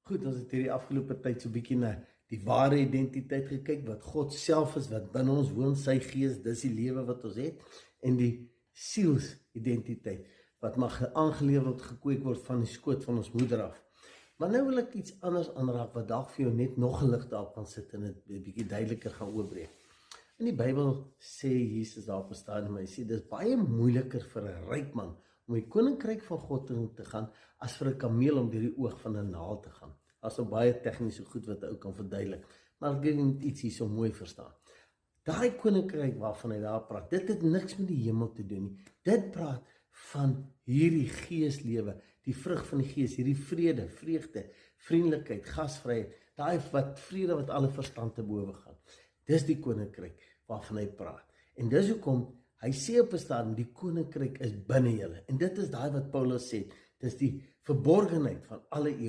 Goed, ons het hierdie afgelope tyd so 'n bietjie na die ware identiteit gekyk, wat God self is, wat binne ons woon, sy gees, dis die lewe wat ons het, en die sielsidentiteit, wat mag aangeleer word, gekweek word van die skoot van ons moeder af. Maar nou wil ek iets anders aanraak, wat dalk vir jou net nog 'n lig daar kan sit, en dit 'n bietjie duideliker gaan oopbreek. In die Bybel sê Jesus daar op 'n stadium, hy sê, dis baie moeiliker vir 'n ryk man om die koninkryk van God in te gaan, as vir 'n kameel om deur die oog van 'n naald te gaan. As op baie tegniese goed wat hy ook kan verduidelik. Maar ek moet iets hier so mooi verstaan. Daai koninkryk waarvan hy daar praat, dit het niks met die hemel te doen nie. Dit praat van hierdie geeslewe, die vrug van die gees, hierdie vrede, vreugde, vriendelikheid, gasvryheid, daai vrede wat alle verstand te bowe gaan. Dis die koninkryk waarvan hy praat. En dis hoekom hy sê op 'n stadium, die koninkryk is binne julle. En dit is daai wat Paulus sê, dis die verborgenheid van alle eeuwigheid.